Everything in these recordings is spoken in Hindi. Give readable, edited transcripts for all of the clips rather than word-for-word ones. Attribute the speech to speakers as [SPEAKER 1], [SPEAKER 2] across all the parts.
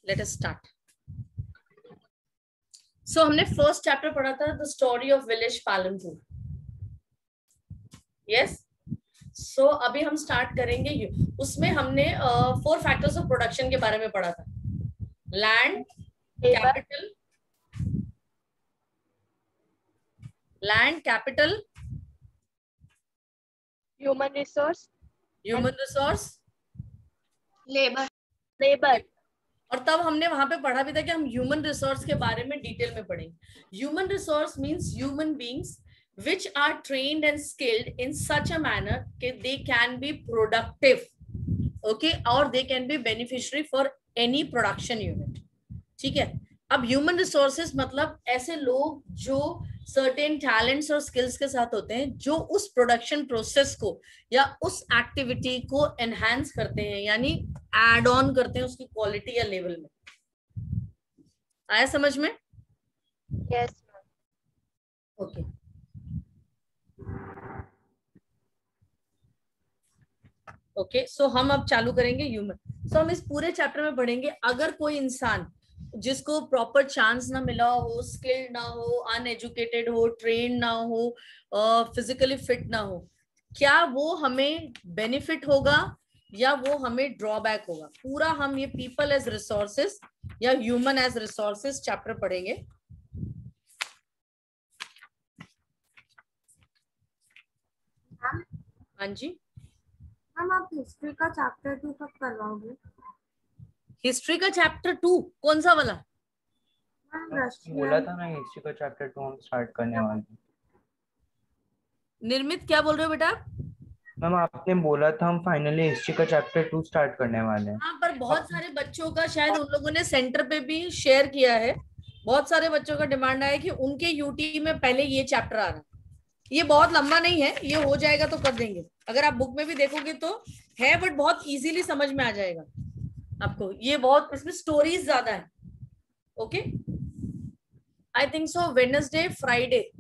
[SPEAKER 1] Let us start. सो हमने फर्स्ट चैप्टर पढ़ा था the story of village Palanpur. Yes. So अभी हम स्टार्ट करेंगे. उसमें हमने 4 फैक्टर्स ऑफ प्रोडक्शन के बारे में पढ़ा था. Land capital,
[SPEAKER 2] human resource, labour.
[SPEAKER 1] और तब हमने वहां पे पढ़ा भी था कि हम ह्यूमन रिसोर्स के बारे में डिटेल में पढ़ेंगे. Human resource means human beings which are trained and skilled in such a manner that they can be productive, okay, or they can be beneficiary for any production unit. ठीक है. अब ह्यूमन रिसोर्सेज मतलब ऐसे लोग जो सर्टेन टैलेंट्स और स्किल्स के साथ होते हैं, जो उस प्रोडक्शन प्रोसेस को या उस एक्टिविटी को एनहांस करते हैं, यानी एड ऑन करते हैं उसकी क्वालिटी या लेवल में. आया समझ में?
[SPEAKER 2] यस.
[SPEAKER 1] ओके. ओके. सो हम अब चालू करेंगे ह्यूमन. सो हम इस पूरे चैप्टर में पढ़ेंगे अगर कोई इंसान जिसको प्रॉपर चांस ना मिला हो, स्किल्ड ना हो, अनएजुकेटेड हो, ट्रेन ना हो, फिजिकली फिट ना हो, क्या वो हमें बेनिफिट होगा या वो हमें ड्रॉबैक होगा. पूरा हम ये पीपल एज रिसोर्सेस या ह्यूमन एज रिसोर्सेस चैप्टर पढ़ेंगे. हाँ जी.
[SPEAKER 2] हम आप हिस्ट्री का चैप्टर 2 कब करवाओगे?
[SPEAKER 1] हिस्ट्री का चैप्टर 2 कौन सा वाला?
[SPEAKER 3] बोला था ना हिस्ट्री का चैप्टर 2 हम स्टार्ट करने वाले हैं.
[SPEAKER 1] निर्मित क्या बोल रहे हो बेटा?
[SPEAKER 3] मैम आपने बोला था हम फाइनली हिस्ट्री का चैप्टर 2 स्टार्ट करने वाले हैं.
[SPEAKER 1] हाँ, पर बहुत सारे बच्चों का शायद उन लोगों ने सेंटर पे भी शेयर किया है. बहुत सारे बच्चों का डिमांड आया कि उनके यूटी में पहले ये चैप्टर आ रहा है. ये बहुत लंबा नहीं है, ये हो जाएगा तो कर देंगे. अगर आप बुक में भी देखोगे तो है, बट बहुत इजीली समझ में आ जाएगा आपको. ये बहुत, इसमें स्टोरीज ज्यादा है. Okay. I think so Wednesday, Friday,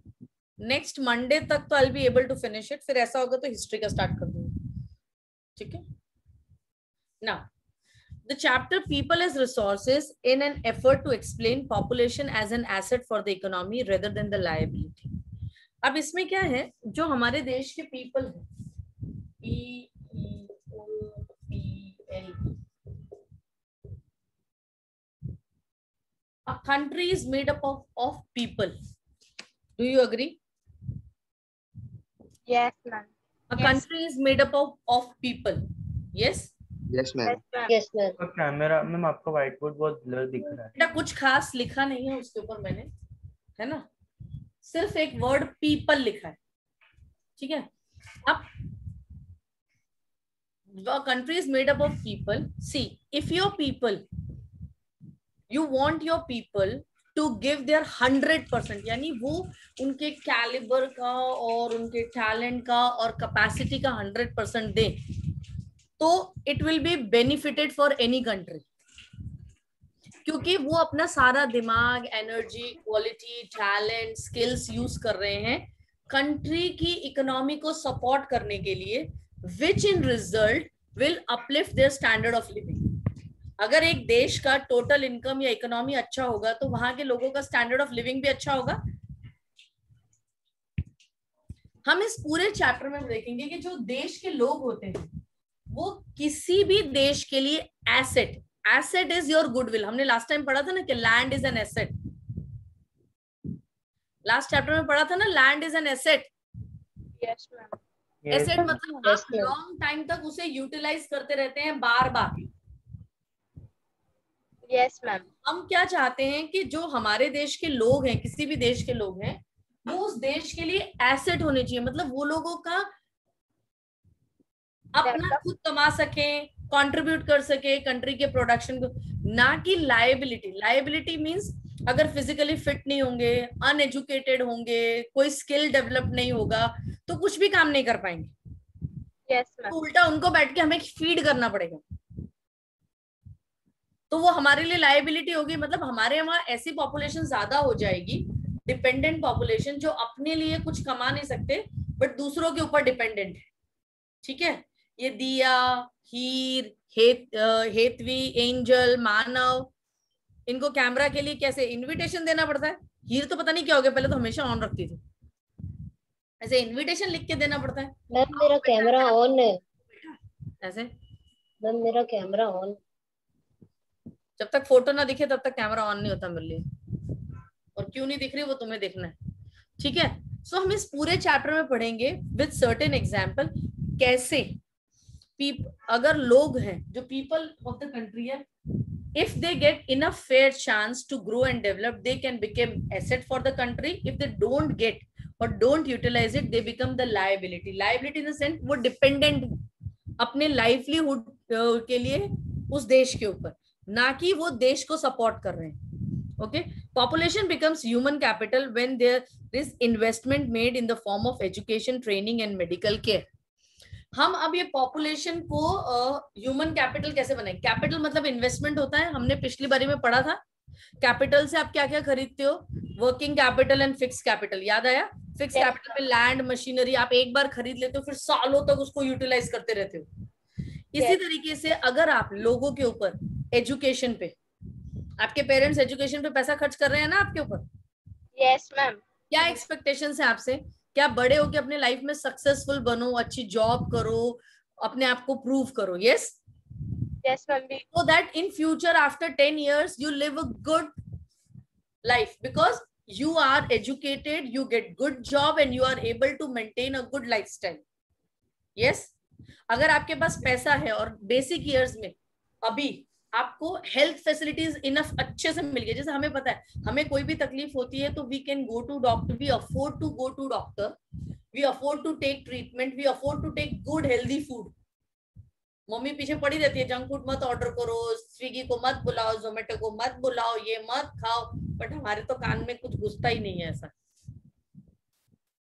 [SPEAKER 1] next Monday तक तो I be able to finish it. फिर ऐसा होगा तो हिस्ट्री का स्टार्ट कर दूंगी. ठीक है. Now the chapter people as resources in an effort to explain population as an asset for the economy rather than the liability. अब इसमें क्या है, जो हमारे देश के पीपल हैं, PEOPL, a country is made up of people. Do you agree?
[SPEAKER 2] Yes, ma'am.
[SPEAKER 1] A country is made up of people. Yes?
[SPEAKER 4] Yes, ma'am.
[SPEAKER 2] Yes, ma'am.
[SPEAKER 3] Camera ma'am आपका व्हाइट बोर्ड बहुत ब्लर दिख रहा है.
[SPEAKER 1] बेटा कुछ खास लिखा नहीं है उसके ऊपर मैंने, है ना, सिर्फ एक वर्ड पीपल लिखा है. ठीक है. अब country is made up of people. See, if your people, you want your people to give their 100%, यानी वो उनके कैलिबर का और उनके टैलेंट का और कैपेसिटी का 100% दे, तो it will be benefited for any country. क्योंकि वो अपना सारा दिमाग, energy, quality, talent, skills use कर रहे हैं कंट्री की इकोनॉमी को सपोर्ट करने के लिए, which in result will uplift their standard of living. अगर एक देश का टोटल इनकम या इकोनॉमी अच्छा होगा तो वहां के लोगों का स्टैंडर्ड ऑफ लिविंग भी अच्छा होगा. हम इस पूरे चैप्टर में देखेंगे कि जो देश के लोग होते हैं वो किसी भी देश के लिए asset, asset is your goodwill. हमने लास्ट टाइम पढ़ा था ना कि land is an asset. Last chapter में पढ़ा था ना, land is an asset.
[SPEAKER 2] Yes, ma'am.
[SPEAKER 1] Asset मतलब आप लॉन्ग टाइम तक उसे यूटिलाइज करते रहते हैं बार बार.
[SPEAKER 2] Yes, ma'am.
[SPEAKER 1] हम क्या चाहते हैं कि जो हमारे देश के लोग हैं, किसी भी देश के लोग हैं, वो उस देश के लिए एसेट होने चाहिए. मतलब वो लोगों का अपना खुद कमा सके, कंट्रीब्यूट कर सके कंट्री के प्रोडक्शन को, ना कि लायबिलिटी. लायबिलिटी मींस अगर फिजिकली फिट नहीं होंगे, अनएजुकेटेड होंगे, कोई स्किल डेवलप नहीं होगा, तो कुछ भी काम नहीं कर पाएंगे.
[SPEAKER 2] Yes, ma'am.
[SPEAKER 1] तो उल्टा उनको बैठ के हमें फीड करना पड़ेगा, तो वो हमारे लिए लायबिलिटी होगी. मतलब हमारे वहां ऐसी पॉपुलेशन ज्यादा हो जाएगी, डिपेंडेंट पॉपुलेशन, जो अपने लिए कुछ कमा नहीं सकते बट दूसरों के ऊपर डिपेंडेंट है. ठीक है. ये दिया, हीर, हेतवी, एंजल, मानव, इनको कैमरा के लिए कैसे इनविटेशन देना पड़ता है। हीर तो पता नहीं क्या हो गया, पहले तो हमेशा ऑन रखती थी, ऐसे इनविटेशन लिख के देना पड़ता है।
[SPEAKER 4] मैम मेरा कैमरा ऑन है।
[SPEAKER 1] ऐसे
[SPEAKER 4] मैम मेरा कैमरा ऑन।
[SPEAKER 1] जब तक फोटो ना दिखे तब तक कैमरा ऑन नहीं होता मेरे लिए, और क्यों नहीं दिख रही वो तुम्हें देखना है, ठीक है। सो हम इस पूरे चैप्टर में पढ़ेंगे विद सर्टेन एग्जाम्पल कैसे अगर लोग हैं जो पीपल ऑफ द कंट्री है, if they get enough fair chance to grow and develop, they can become asset for the country. If they don't get or don't utilize it, they become the liability. Liability in the sense वो dependent अपने livelihood के लिए उस देश के ऊपर, ना कि वो देश को support कर रहे हैं। Okay, population becomes human capital when there is investment made in the form of education, training and medical care. हम अब ये पॉपुलेशन को ह्यूमन कैपिटल कैसे बनाए। कैपिटल मतलब इन्वेस्टमेंट होता है, हमने पिछली बारी में पढ़ा था। कैपिटल से आप क्या क्या खरीदते हो, working capital and fix capital, याद आया। फिक्स कैपिटल में लैंड मशीनरी आप एक बार खरीद लेते हो, फिर सालों तक उसको यूटिलाइज करते रहते हो। इसी तरीके से अगर आप लोगों के ऊपर एजुकेशन पे, आपके पेरेंट्स एजुकेशन पे पैसा खर्च कर रहे हैं ना आपके ऊपर,
[SPEAKER 5] यस मैम।
[SPEAKER 1] क्या एक्सपेक्टेशन है आपसे, क्या बड़े होके अपने लाइफ में सक्सेसफुल बनो, अच्छी जॉब करो, अपने आप को प्रूव करो। Yes
[SPEAKER 5] yes ma'am.
[SPEAKER 1] so that in future after 10 years you live a good life because you are educated, you get good job and you are able to maintain a good lifestyle. yes अगर आपके पास पैसा है और बेसिक ईयर्स में अभी आपको हेल्थ फैसिलिटीज इनफ अच्छे से मिल गई, जैसे हमें पता है हमें कोई भी तकलीफ होती है तो we can go to doctor, we afford to go to doctor, we afford to take treatment, we afford to take good healthy food. Mummy पीछे पड़ी रहती है, जंक फूड मत ऑर्डर करो, स्विगी को मत बुलाओ, जोमेटो को मत बुलाओ, ये मत खाओ, बट हमारे तो कान में कुछ घुसता ही नहीं है। ऐसा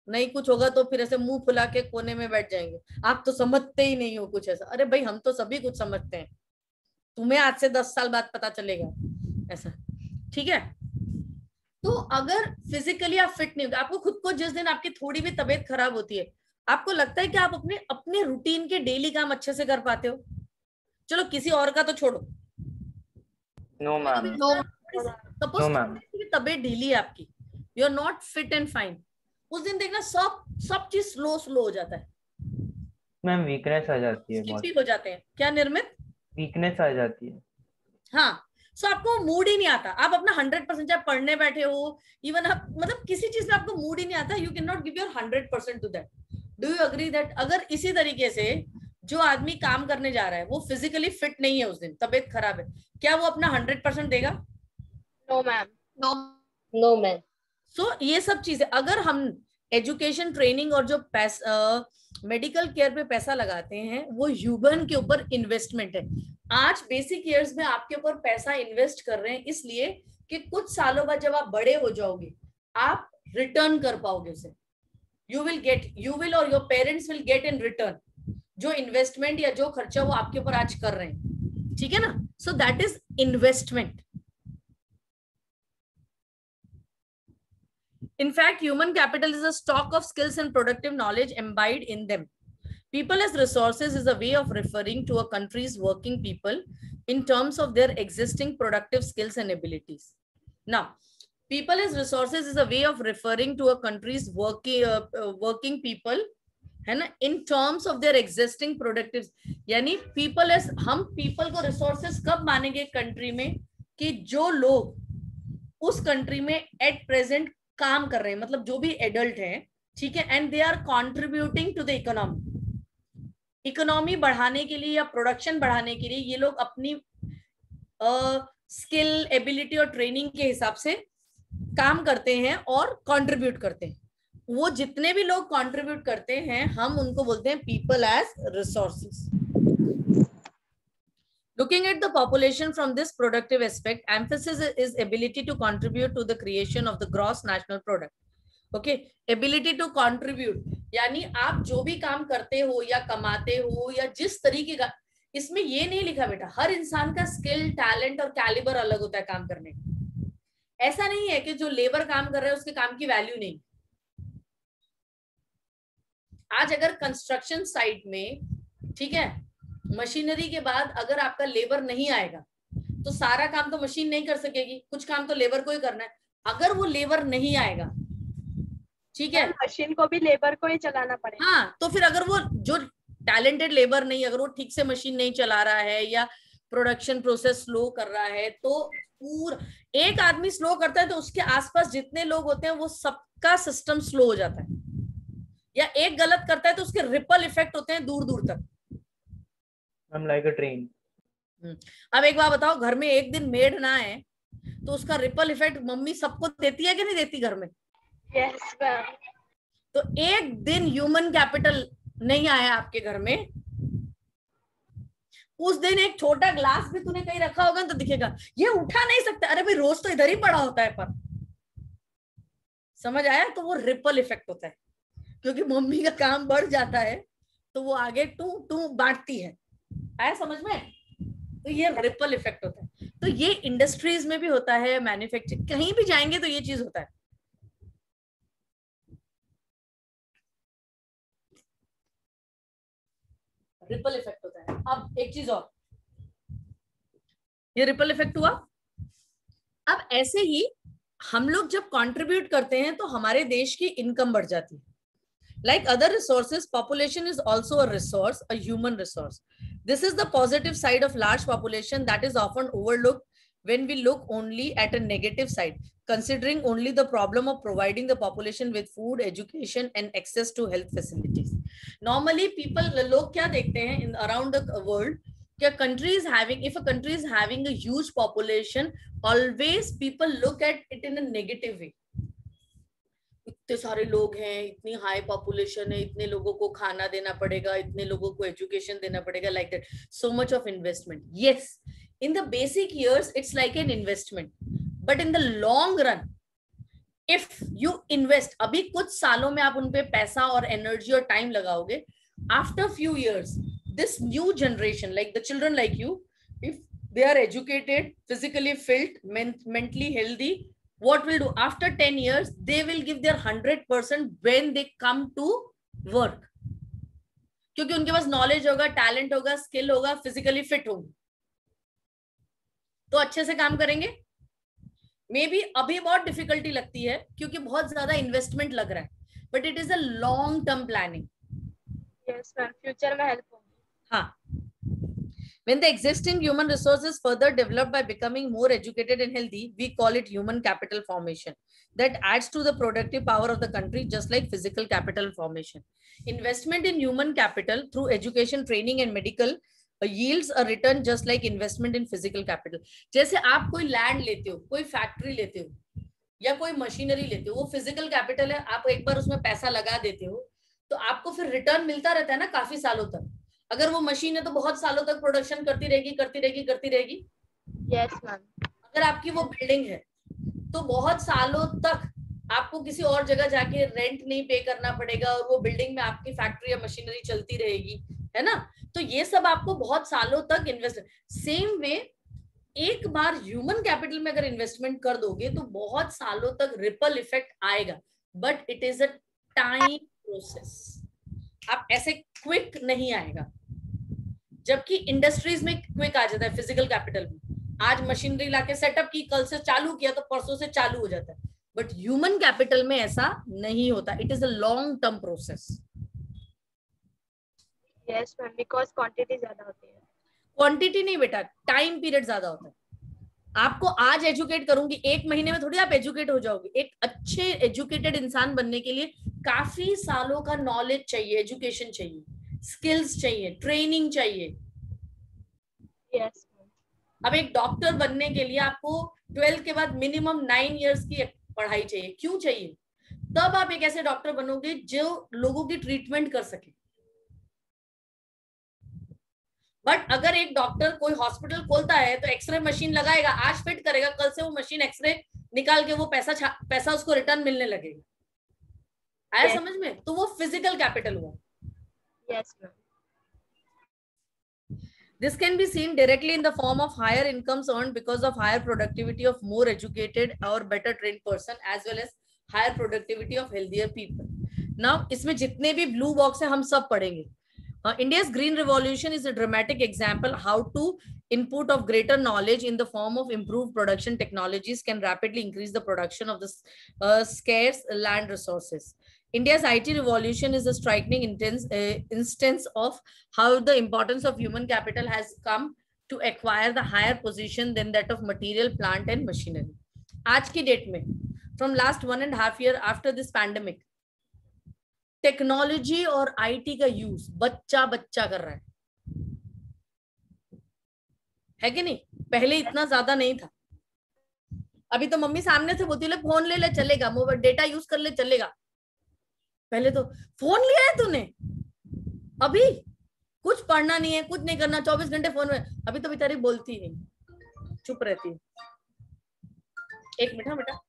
[SPEAKER 1] नहीं कुछ होगा तो फिर ऐसे मुंह फुला के कोने में बैठ जाएंगे, आप तो समझते ही नहीं हो कुछ ऐसा। अरे भाई हम तो सभी कुछ समझते हैं, तुम्हें आज से 10 साल बाद पता चलेगा ऐसा, ठीक है। तो अगर फिजिकली आप फिट नहीं होगे, आपको खुद को जिस दिन आपकी थोड़ी भी तबीयत खराब होती है, आपको लगता है कि आप अपने अपने रूटीन के डेली काम अच्छे से कर पाते हो। चलो किसी और का तो छोड़ो,
[SPEAKER 3] नो मैम,
[SPEAKER 1] सपोज तबीयत ढीली है आपकी, you are not fit and fine, उस दिन देखना सब चीज स्लो हो जाता है
[SPEAKER 3] मैम, वीकनेस आ जाती है, बहुत
[SPEAKER 1] हो जाते हैं। क्या निर्मित,
[SPEAKER 3] वीकनेस आ जाती है।
[SPEAKER 1] हाँ, सो आपको मूड ही नहीं आता, आप अपना 100% चाहे पढ़ने बैठे हो, इवन आप मतलब किसी चीज में आपको मूड ही नहीं आता, you can not give your 100% to that. Do you agree that अगर इसी तरीके से जो आदमी काम करने जा रहा है वो फिजिकली फिट नहीं है, उस दिन तबीयत खराब है, क्या वो अपना 100% देगा?
[SPEAKER 5] No ma'am.
[SPEAKER 4] No ma'am.
[SPEAKER 1] So ये सब चीजें अगर हम एजुकेशन, ट्रेनिंग और जो मेडिकल केयर पे पैसा लगाते हैं वो ह्यूमन के ऊपर इन्वेस्टमेंट है। आज बेसिक ईयर्स में आपके ऊपर पैसा इन्वेस्ट कर रहे हैं इसलिए कि कुछ सालों बाद जब आप बड़े हो जाओगे आप रिटर्न कर पाओगे उसे, यू विल और your parents will get in return जो इन्वेस्टमेंट या जो खर्चा वो आपके ऊपर आज कर रहे हैं, ठीक है ना। So that is investment. In fact, human capital is a stock of skills and productive knowledge imbibed in them. People as resources is a way of referring to a country's working people in terms of their existing productive skills and abilities. Now, people as resources is a way of referring to a country's working people, है ना, in terms of their existing productive, यानी people as, हम people को resources कब मानेंगे कंट्री में कि जो लोग उस कंट्री में at present काम कर रहे हैं, मतलब जो भी एडल्ट हैं, ठीक है, and they are contributing to the economy बढ़ाने के लिए या प्रोडक्शन बढ़ाने के लिए ये लोग अपनी स्किल, एबिलिटी और ट्रेनिंग के हिसाब से काम करते हैं और कंट्रीब्यूट करते हैं। वो जितने भी लोग कंट्रीब्यूट करते हैं हम उनको बोलते हैं people as resources. Looking at the population from this productive aspect, emphasis is ability to contribute to the creation of the gross national product. Okay, ability to contribute यानी आप जो भी काम करते हो या कमाते हो या जिस तरीके का, इसमें ये नहीं लिखा बेटा हर इंसान का स्किल, टैलेंट और कैलिबर अलग होता है काम करने का। ऐसा नहीं है कि जो लेबर काम कर रहा है उसके काम की वैल्यू नहीं। आज अगर कंस्ट्रक्शन साइट में, ठीक है, मशीनरी के बाद अगर आपका लेबर नहीं आएगा तो सारा काम तो मशीन नहीं कर सकेगी, कुछ काम तो लेबर को ही करना है। अगर वो लेबर नहीं आएगा, ठीक है,
[SPEAKER 5] मशीन को भी लेबर को ही चलाना पड़ेगा।
[SPEAKER 1] हाँ, तो फिर अगर वो जो टैलेंटेड लेबर नहीं, अगर वो ठीक से मशीन नहीं चला रहा है या प्रोडक्शन प्रोसेस स्लो कर रहा है, तो पूरा एक आदमी स्लो करता है तो उसके आसपास जितने लोग होते हैं वो सबका सिस्टम स्लो हो जाता है। या एक गलत करता है तो उसके रिपल इफेक्ट होते हैं दूर दूर तक।
[SPEAKER 3] लाइक अ ट्रेन।
[SPEAKER 1] अब एक बात बताओ, घर में एक दिन मेड ना आए तो उसका रिपल इफेक्ट मम्मी सबको देती है कि नहीं देती घर में?
[SPEAKER 5] Yes ma'am.
[SPEAKER 1] तो एक दिन ह्यूमन कैपिटल नहीं आया आपके घर में, उस दिन एक छोटा ग्लास भी तूने कहीं रखा होगा तो दिखेगा ये उठा नहीं सकता, अरे भाई रोज तो इधर ही पड़ा होता है। पर समझ आया? तो वो रिपल इफेक्ट होता है, क्योंकि मम्मी का काम बढ़ जाता है तो वो आगे टू टू बांटती है। आया समझ में? तो ये रिपल इफेक्ट होता है। तो ये इंडस्ट्रीज में भी होता है, मैन्युफैक्चरिंग, कहीं भी जाएंगे तो ये चीज होता है। रिपल इफेक्ट होता है। अब एक चीज और, ये रिपल इफेक्ट हुआ। अब ऐसे ही हम लोग जब कंट्रीब्यूट करते हैं तो हमारे देश की इनकम बढ़ जाती है। Like other resources, population is also a resource, a human resource. This is the positive side of large population that is often overlooked when we look only at a negative side, considering only the problem of providing the population with food, education, and access to health facilities. Normally, people, log kya dekhte hain in around the world, कि country is having, if a country is having a huge population, always people look at it in a negative way. इतने सारे लोग हैं, इतनी हाई पॉपुलेशन है, इतने लोगों को खाना देना पड़ेगा, इतने लोगों को एजुकेशन देना पड़ेगा, like that, so much of investment. Yes, in the basic years it's like an investment, but in the long run if you invest, अभी कुछ सालों में आप उन पे पैसा और एनर्जी और टाइम लगाओगे, after few years this new generation, like the children like you, if they are educated, physically fit, mentally healthy, what will do after 10 years? They will give their 100% when they come to work, क्योंकि उनके पास नॉलेज होगा, टैलेंट होगा, स्किल होगा, फिजिकली फिट होंगे, तो अच्छे से काम करेंगे. मे बी अभी बहुत डिफिकल्टी लगती है क्योंकि बहुत ज्यादा इन्वेस्टमेंट लग रहा है, but it is a long term planning.
[SPEAKER 5] Yes ma'am, future में हेल्प होगी.
[SPEAKER 1] हाँ. When the existing human resource is further developed by becoming more educated and healthy, we call it human capital formation. That adds to the productive power of the country, just like physical capital formation. Investment in human capital through education, training, and medical yields a return just like investment in physical capital. जैसे आप कोई लैंड लेते हो, कोई फैक्ट्री लेते हो या कोई मशीनरी लेते हो, वो फिजिकल कैपिटल है. आप एक बार उसमें पैसा लगा देते हो तो आपको फिर रिटर्न मिलता रहता है ना काफी सालों तक. अगर वो मशीन है तो बहुत सालों तक प्रोडक्शन करती रहेगी, करती रहेगी, करती रहेगी.
[SPEAKER 5] Yes ma'am.
[SPEAKER 1] अगर आपकी वो बिल्डिंग है तो बहुत सालों तक आपको किसी और जगह जाके रेंट नहीं पे करना पड़ेगा और वो बिल्डिंग में आपकी फैक्ट्री या मशीनरी चलती रहेगी, है ना. तो ये सब आपको बहुत सालों तक इन्वेस्ट. सेम वे एक बार ह्यूमन कैपिटल में अगर इन्वेस्टमेंट कर दोगे तो बहुत सालों तक रिपल इफेक्ट आएगा, but it is a time process. आप ऐसे क्विक नहीं आएगा, जबकि इंडस्ट्रीज में क्विक आ जाता है. फिजिकल कैपिटल में आज मशीनरी लाके सेटअप की, कल से चालू किया तो परसों से चालू हो जाता है, बट ह्यूमन कैपिटल में ऐसा नहीं होता. It is a long term process.
[SPEAKER 5] Yes ma'am, because quantity ज्यादा होती है.
[SPEAKER 1] क्वांटिटी नहीं बेटा, टाइम पीरियड ज्यादा होता है. आपको आज एजुकेट करूंगी, एक महीने में थोड़ी आप एजुकेट हो जाओगे. एक अच्छे एजुकेटेड इंसान बनने के लिए काफी सालों का नॉलेज चाहिए, एजुकेशन चाहिए, स्किल्स चाहिए, ट्रेनिंग चाहिए.
[SPEAKER 5] यस.
[SPEAKER 1] अब एक डॉक्टर बनने के लिए आपको 12th के बाद मिनिमम 9 इयर्स की पढ़ाई चाहिए. क्यों चाहिए? तब आप एक ऐसे डॉक्टर बनोगे जो लोगों की ट्रीटमेंट कर सके. बट अगर एक डॉक्टर कोई हॉस्पिटल खोलता है तो एक्सरे मशीन लगाएगा, आज फिट करेगा, कल से वो मशीन एक्सरे निकाल के वो पैसा उसको रिटर्न मिलने लगेगा. आया समझ में? तो वो फिजिकल कैपिटल हुआ.
[SPEAKER 5] Yes ma'am.
[SPEAKER 1] This can be seen directly in the form of higher incomes earned because of higher productivity of more educated or better trained person, as well as higher productivity of healthier people. Now, इसमें जितने भी blue box है हम सब पढ़ेंगे. India's green revolution is a dramatic example how to Input of greater knowledge in the form of improved production technologies can rapidly increase the production of the scarce land resources. India's IT revolution is a striking instance of how the importance of human capital has come to acquire the higher position than that of material, plant and machinery. आज की डेट में, from last 1.5 year after this pandemic, technology और आईटी का यूज बच्चा बच्चा कर रहा है कि नहीं? पहले इतना ज्यादा नहीं था. अभी तो मम्मी सामने से बोलती है फोन ले ले चलेगा, मोबाइल डेटा यूज कर ले चलेगा. पहले तो फोन लिया है तूने, अभी कुछ पढ़ना नहीं है, कुछ नहीं करना, 24 घंटे फोन में. अभी तो बेचारी बोलती नहीं, चुप रहती है. एक मिनट बेटा.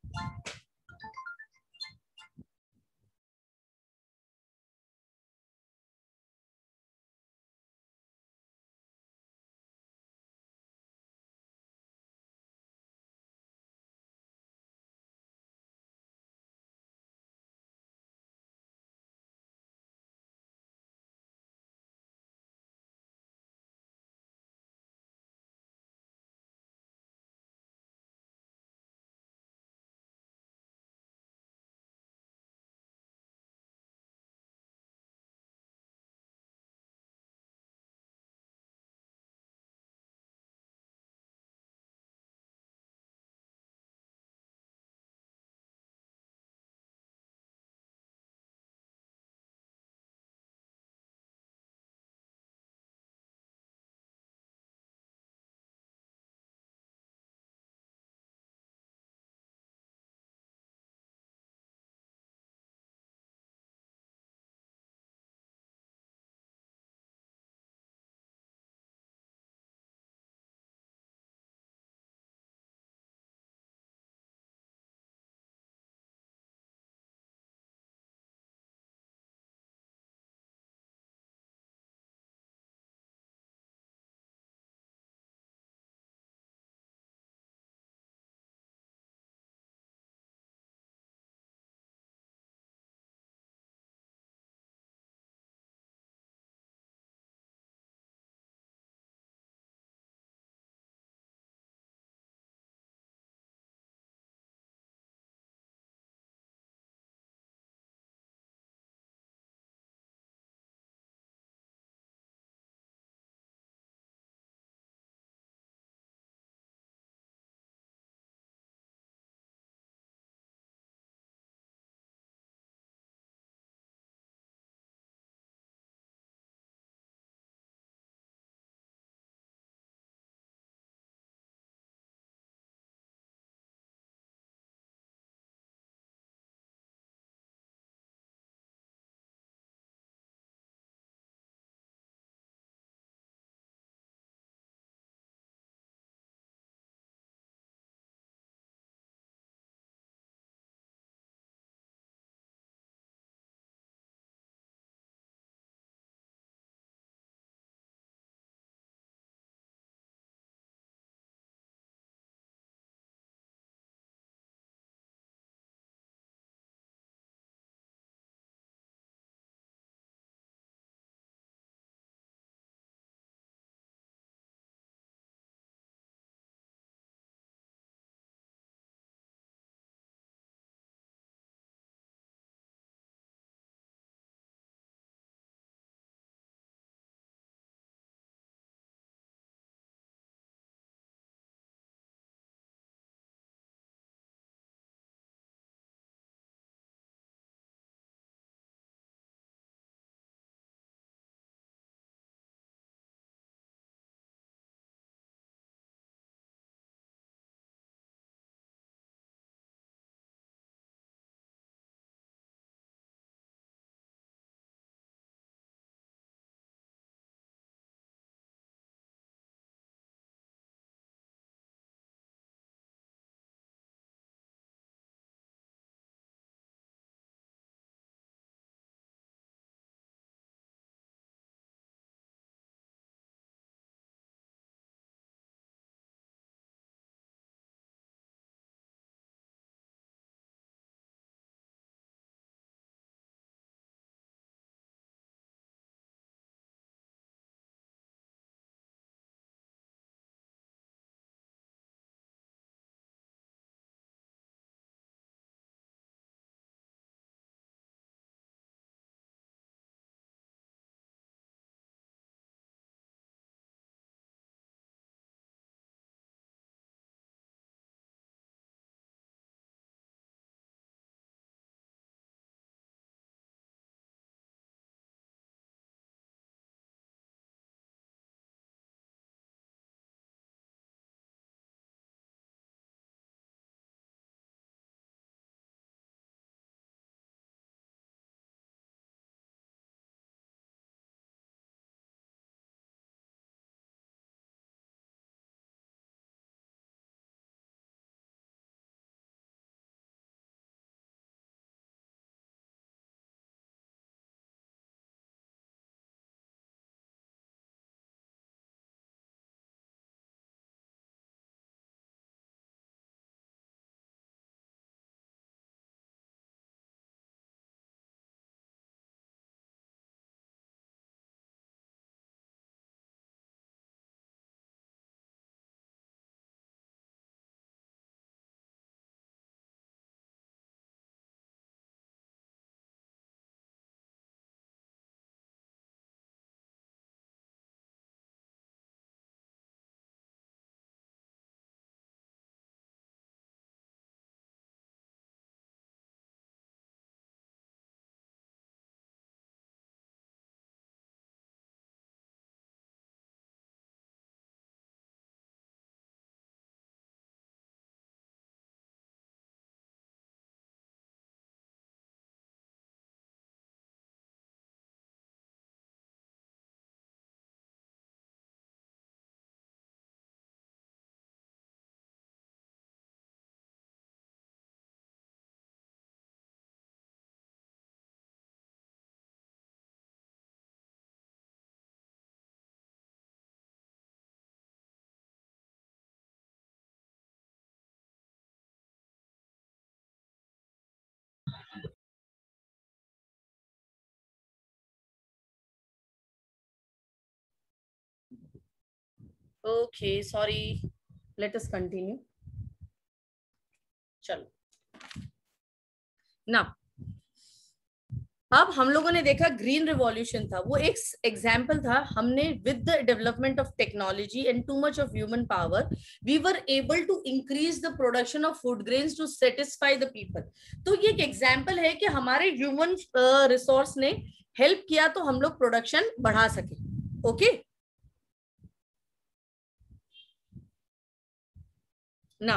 [SPEAKER 1] Okay, sorry. Let us continue. चलो ना, अब हम लोगों ने देखा ग्रीन रिवॉल्यूशन था, वो एक एग्जाम्पल था। हमने with the development of technology and too much of human power we were able to increase the production of food grains to satisfy the people. तो ये एक एग्जाम्पल है कि हमारे ह्यूमन रिसोर्स ने हेल्प किया तो हम लोग प्रोडक्शन बढ़ा सके। ओके ना,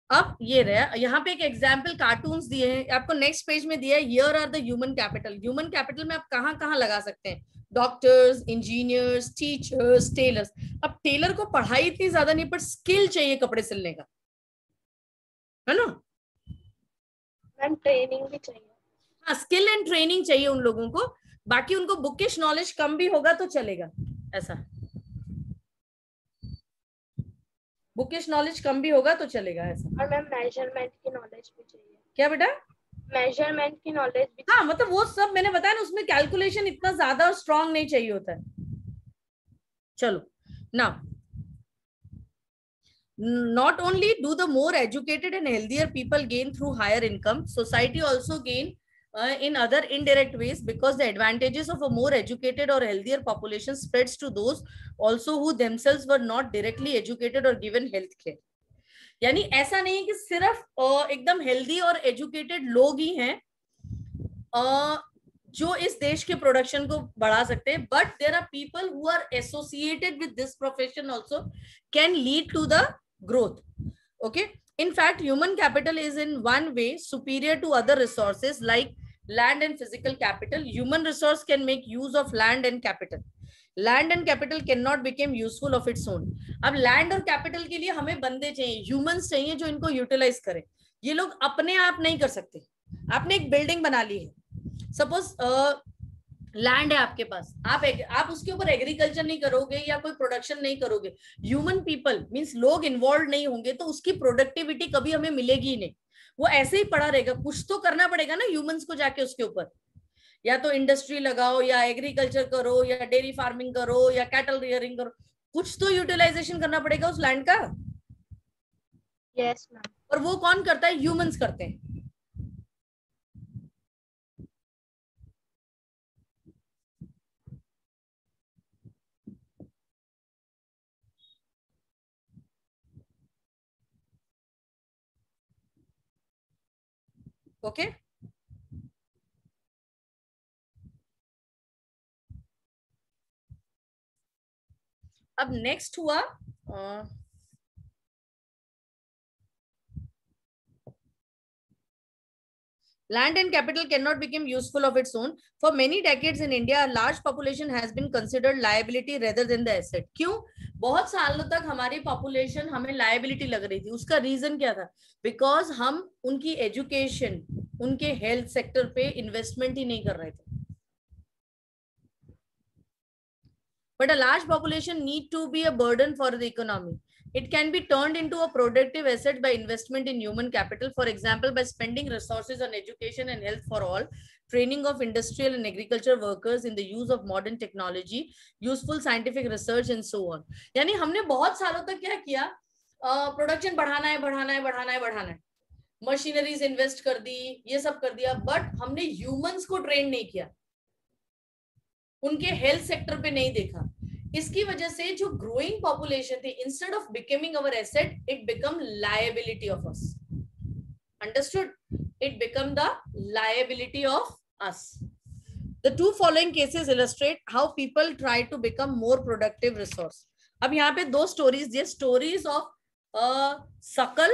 [SPEAKER 1] अब ये रहा, यहाँ पे एक एग्जाम्पल कार्टून्स दिए हैं आपको, नेक्स्ट पेज में दिया है here are the human capital. Human capital में आप कहाँ कहाँ लगा सकते हैं, डॉक्टर्स, इंजीनियर्स, टीचर्स, टेलर्स। अब टेलर को पढ़ाई इतनी ज्यादा नहीं पर स्किल चाहिए कपड़े सिलने का, है ना
[SPEAKER 5] मैम? ट्रेनिंग भी चाहिए।
[SPEAKER 1] हाँ, स्किल एंड ट्रेनिंग चाहिए उन लोगों को। बाकी उनको बुकिश नॉलेज कम भी होगा तो चलेगा, ऐसा बुकिश नॉलेज कम भी होगा तो चलेगा ऐसा।
[SPEAKER 5] और मैम मेजरमेंट की नॉलेज भी चाहिए।
[SPEAKER 1] क्या बेटा?
[SPEAKER 5] मेजरमेंट की नॉलेज भी
[SPEAKER 1] हाँ, मतलब वो सब मैंने बताया ना, उसमें कैलकुलेशन इतना ज्यादा और स्ट्रांग नहीं चाहिए होता है। चलो ना, not only do the more educated and healthier people gain through higher income, society also gain in other indirect ways, because the advantages of a more educated or healthier population spreads to those also who themselves were not directly educated or given health care. यानी ऐसा नहीं है कि सिर्फ एकदम हेल्दी और एजुकेटेड लोग ही हैं जो इस देश के प्रोडक्शन को बढ़ा सकते हैं, but there are people who are associated with this profession also can lead to the growth. Okay, in fact human capital is in one way superior to other resources like land and physical capital. Human resource can make use of land and capital. Land and capital cannot become useful of its own. अब लैंड और कैपिटल के लिए हमें बंदे चाहिए, ह्यूमंस चाहिए जो इनको यूटिलाइज करें। ये लोग अपने आप नहीं कर सकते। आपने एक बिल्डिंग बना ली है, सपोज लैंड है आपके पास, आप उसके ऊपर एग्रीकल्चर नहीं करोगे या कोई प्रोडक्शन नहीं करोगे, ह्यूमन पीपल मींस लोग इन्वॉल्व नहीं होंगे तो उसकी प्रोडक्टिविटी कभी हमें मिलेगी ही नहीं। वो ऐसे ही पड़ा रहेगा। कुछ तो करना पड़ेगा ना ह्यूमंस को जाके उसके ऊपर, या तो इंडस्ट्री लगाओ या एग्रीकल्चर करो या डेयरी फार्मिंग करो या कैटल रियरिंग करो, कुछ तो यूटिलाइजेशन करना पड़ेगा उस लैंड का।
[SPEAKER 5] Yes ma'am.
[SPEAKER 1] और वो कौन करता है? ह्यूमंस करते हैं। ओके अब नेक्स्ट हुआ land and capital cannot become useful of its own. For many decades in India, a large population has been considered liability rather than the asset. क्यों? बहुत सालों तक हमारी पॉपुलेशन हमें लायबिलिटी लग रही थी। उसका रीजन क्या था? बिकॉज हम उनकी एजुकेशन, उनके हेल्थ सेक्टर पे इन्वेस्टमेंट ही नहीं कर रहे थे। But a large population need to be a burden for the economy. It can be turned into a productive asset by investment in human capital. For example, by spending resources on education and health for all, training of industrial and agriculture workers in the use of modern technology, useful scientific research and so on. यानी हमने बहुत सालों तक क्या किया? प्रोडक्शन बढ़ाना है, बढ़ाना है, बढ़ाना है, बढ़ाना है, मशीनरीज इन्वेस्ट कर दी, ये सब कर दिया, बट हमने ह्यूमंस को ट्रेन नहीं किया, उनके हेल्थ सेक्टर पे नहीं देखा। इसकी वजह से जो ग्रोइंग पॉपुलेशन थी, instead of becoming our asset, it become liability of us. Understood? It become the liability of us. The two following cases illustrate how people try to become more productive resource. अब यहाँ पे दो स्टोरीज दिए, स्टोरीज ऑफ सकल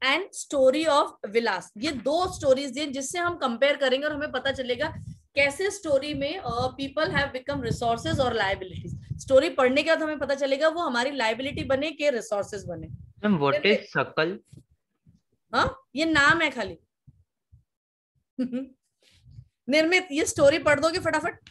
[SPEAKER 1] एंड स्टोरी ऑफ विलास। ये दो स्टोरीज दिए जिससे हम कंपेयर करेंगे और हमें पता चलेगा कैसे स्टोरी में पीपल हैव बिकम रिसोर्सेज और लायबिलिटीज। स्टोरी पढ़ने के बाद हमें पता चलेगा वो हमारी लायबिलिटी बने के रिसोर्सेज बने।
[SPEAKER 3] मैम व्हाट इज सकल?
[SPEAKER 1] हाँ, ये नाम है खाली। निर्मित, ये स्टोरी पढ़ दोगे फटाफट?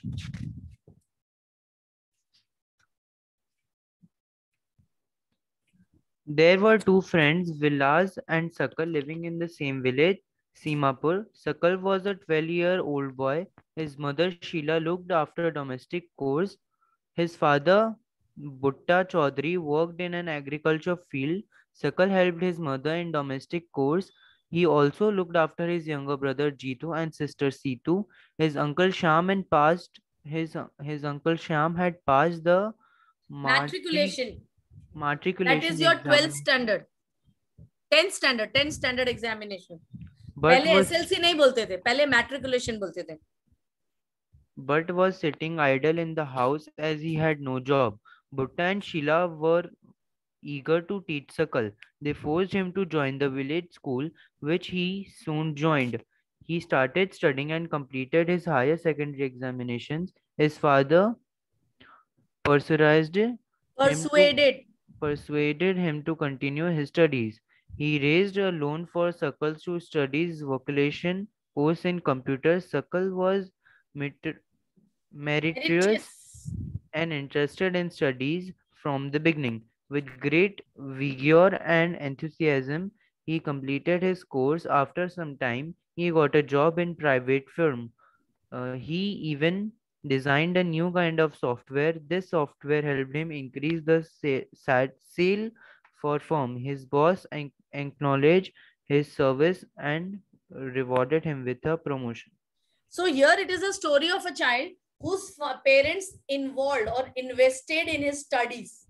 [SPEAKER 3] There were two friends, Vilas and Sakal, living in the same village, Simapur. Sakal was a 12-year-old boy. His mother Sheila looked after domestic chores. His father, Butta Chaudhary, worked in an agriculture field. Sakal helped his mother in domestic chores. He also looked after his younger brother Jitu and sister Situ. His uncle Sham and passed his uncle Sham had passed the
[SPEAKER 1] Matriculation. That is
[SPEAKER 3] matriculation
[SPEAKER 1] your 12th
[SPEAKER 3] exam,
[SPEAKER 1] standard, 10th standard examination.
[SPEAKER 3] but
[SPEAKER 1] पहले
[SPEAKER 3] was
[SPEAKER 1] SLC नहीं बोलते थे, पहले matriculation बोलते थे.
[SPEAKER 3] but was sitting idle in the house as he had no job. Butta and Sheila were eager to teach Sakal. They forced him to join the village school, which he soon joined. He started studying and completed his higher secondary examinations. His father persuaded him
[SPEAKER 1] Persuaded.
[SPEAKER 3] persuaded him to continue his studies. He raised a loan for Sakal to study his vocation course in computers. Sakal was meritorious and interested in studies from the beginning. With great vigor and enthusiasm, he completed his course. After some time, he got a job in private firm. He even designed a new kind of software. This software helped him increase the sale for firm. His boss acknowledged his service and rewarded him with a promotion.
[SPEAKER 1] So here it is a story of a child whose parents involved or invested in his studies.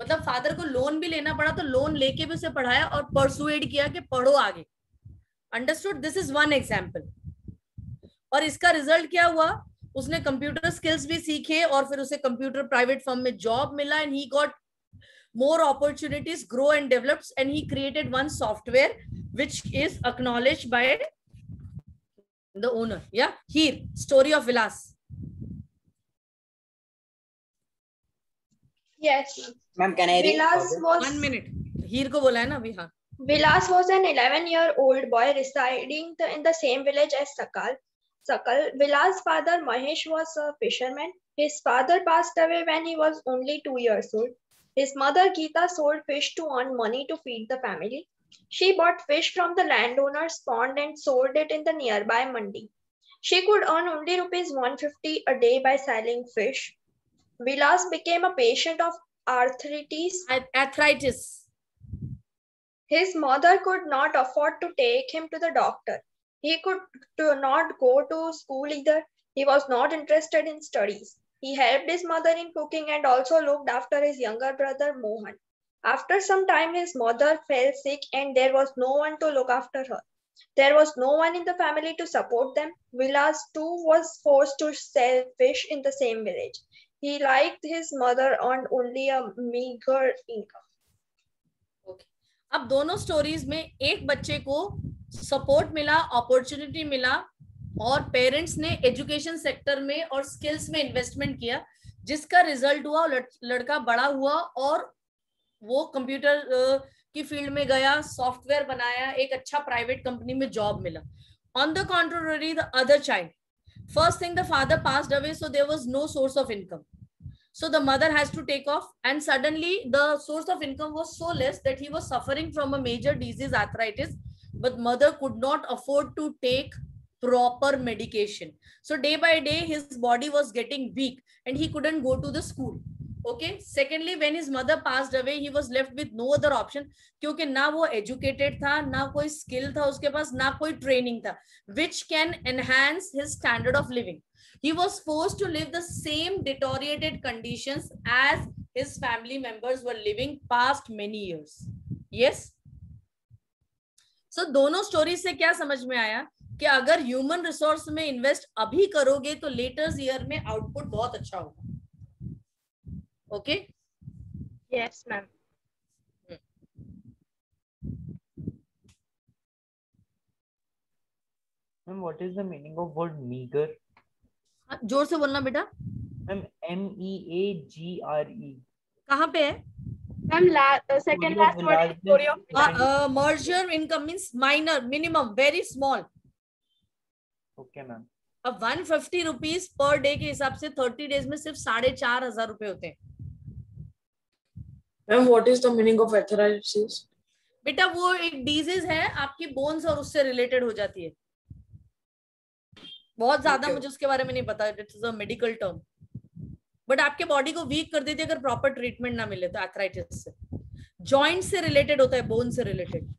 [SPEAKER 1] मतलब फादर को लोन भी लेना पड़ा तो लोन लेके भी उसे पढ़ाया और परसुएड किया कि पढ़ो आगे. Understood? This is one example. और इसका रिजल्ट क्या हुआ? उसने कंप्यूटर स्किल्स भी सीखे और फिर उसे कंप्यूटर प्राइवेट फर्म में जॉब मिला and he got more opportunities, grow and develops, and he created one software which is acknowledged by the owner. Yeah, here story of Vilas.
[SPEAKER 6] Yes.
[SPEAKER 7] Ma'am, can I read?
[SPEAKER 6] Vilas was
[SPEAKER 1] 1 minute. Here को बोला है ना अभी. हाँ.
[SPEAKER 6] Vilas was an 11-year-old boy residing in the same village as Sakal. Vilas' father Mahesh was a fisherman. His father passed away when he was only 2 years old. His mother Geeta sold fish to earn money to feed the family. She bought fish from the landowner's pond and sold it in the nearby mandi. She could earn only rupees 150 a day by selling fish. Vilas became a patient of arthritis. His mother could not afford to take him to the doctor. He could not go to school either. He was not interested in studies. He helped his mother in cooking and also looked after his younger brother Mohan. After some time, his mother fell sick and there was no one to look after her. There was no one in the family to support them. Vilas too was forced to sell fish in the same village. He, like his mother, earned only a meager income.
[SPEAKER 1] Okay. अब दोनों स्टोरीज में एक बच्चे को सपोर्ट मिला, अपॉर्चुनिटी मिला और पेरेंट्स ने एजुकेशन सेक्टर में और स्किल्स में इन्वेस्टमेंट किया, जिसका रिजल्ट हुआ लड़का बड़ा हुआ और वो कंप्यूटर की फील्ड में गया, सॉफ्टवेयर बनाया, एक अच्छा प्राइवेट कंपनी में जॉब मिला. On the contrary the other child, first thing the father passed away, so there was no source of income. So the mother has to take off and suddenly the source of income was so less that he was suffering from a major disease, arthritis, but mother could not afford to take proper medication. So day by day his body was getting weak and he couldn't go to the school. Okay. Secondly, when his mother passed away, he was left with no other option क्योंकि ना वो educated था, ना कोई skill था उसके पास, ना कोई training था which can enhance his standard of living. He was forced to live the same deteriorated conditions as his family members were living past many years. Yes. So दोनों स्टोरी से क्या समझ में आया कि अगर ह्यूमन रिसोर्स में इन्वेस्ट अभी करोगे तो लेटर ईयर में आउटपुट बहुत अच्छा होगा. Okay.
[SPEAKER 5] Yes, ma'am.
[SPEAKER 3] Ma'am, what is the meaning of word meager?
[SPEAKER 1] जोर से बोलना बेटा.
[SPEAKER 3] Ma'am, MEAGRE.
[SPEAKER 1] कहाँ पे है?
[SPEAKER 5] Ma'am, second last word is story of
[SPEAKER 1] merger income means minor, minimum, very small.
[SPEAKER 3] Okay, ma'am.
[SPEAKER 1] अब 150 रुपीज पर डे के हिसाब से 30 डेज में सिर्फ 4,500 रुपए होते हैं.
[SPEAKER 8] Ma'am, what is the meaning of arthritis?
[SPEAKER 1] बेटा वो एक डिजीज है, आपकी बोन्स और उससे रिलेटेड हो जाती है. बहुत ज्यादा मुझे उसके बारे में नहीं पता. It is a medical term. But आपके बॉडी को वीक कर देती है अगर प्रॉपर ट्रीटमेंट ना मिले तो आर्थराइटिस से। जॉइंट से रिलेटेड होता है, बोन से रिलेटेड।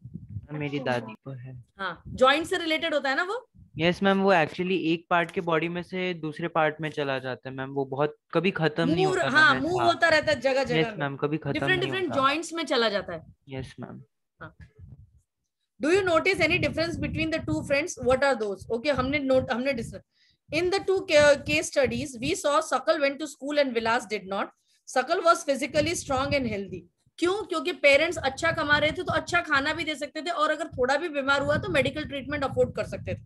[SPEAKER 3] मेरी दादी को है।
[SPEAKER 1] हाँ, जॉइंट से रिलेटेड होता है ना वो।
[SPEAKER 3] यस मैम, वो एक्चुअली एक पार्ट के बॉडी में से दूसरे पार्ट में चला जाता है मैम, वो बहुत कभी खत्म नहीं होता।
[SPEAKER 1] हाँ, मूव होता रहता है जगह जगह।
[SPEAKER 3] यस मैम, कभी खत्म नहीं होता।
[SPEAKER 1] डिफरेंट जॉइंट्स में चला जाता है।
[SPEAKER 3] Yes ma'am.
[SPEAKER 1] Do you notice any difference between the two friends? What are those? Okay, हमने discuss in the two case studies we saw Sakal went to school and Vilas did not. Sakal was physically strong and healthy. क्यों? क्योंकि पेरेंट्स अच्छा कमा रहे थे तो अच्छा खाना भी दे सकते थे, और अगर थोड़ा भी बीमार हुआ तो मेडिकल ट्रीटमेंट अफोर्ड कर सकते थे।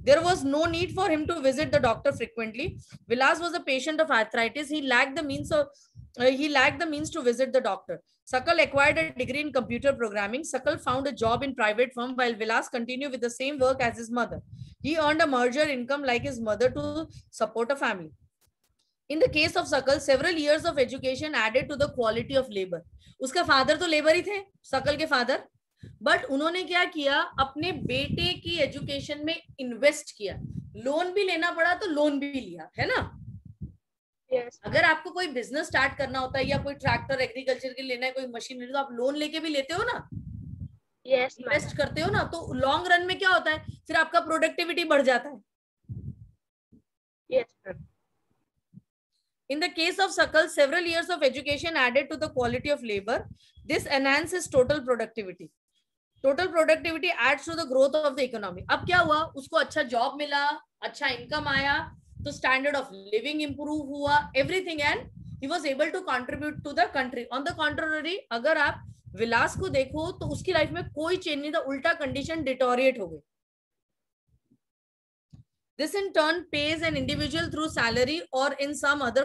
[SPEAKER 1] There was no need for him to visit the doctor frequently. Vilas was a patient of arthritis. He lacked the means to visit the doctor. Sakal acquired a degree in computer programming. Sakal found a job in private firm while Vilas continued with the same work as his mother. He earned a merger income like his mother to support a family. In the case of Sakal, several years of education added to the quality of labor. उसका फादर तो लेबर ही थे, सकल के फादर, बट उन्होंने क्या किया, अपने बेटे की एजुकेशन में इन्वेस्ट किया। लोन भी लेना पड़ा तो लोन भी लिया, है ना?
[SPEAKER 5] Yes.
[SPEAKER 1] अगर आपको कोई बिजनेस स्टार्ट करना होता है या कोई ट्रैक्टर एग्रीकल्चर के लेना है, कोई मशीनरी, तो आप लोन लेके भी लेते हो ना,
[SPEAKER 5] Yes, ma'am.
[SPEAKER 1] इन्वेस्ट करते हो ना, तो लॉन्ग रन में क्या होता है, फिर आपका प्रोडक्टिविटी बढ़ जाता है।
[SPEAKER 5] Yes, ma'am.
[SPEAKER 1] In the case of Sakal, several years of education added to the quality of labor. This enhances total productivity. Total productivity adds to the growth of the economy. अब क्या हुआ, उसको अच्छा जॉब मिला, अच्छा इनकम आया, तो स्टैंडर्ड ऑफ लिविंग इंप्रूव हुआ, everything, and he was able to contribute to the country. On the contrary, अगर आप विलास को देखो तो उसकी लाइफ में कोई चेंज नहीं था, उल्टा कंडीशन डिटोरिएट हो गई। This in turn pays an individual through salary or in some other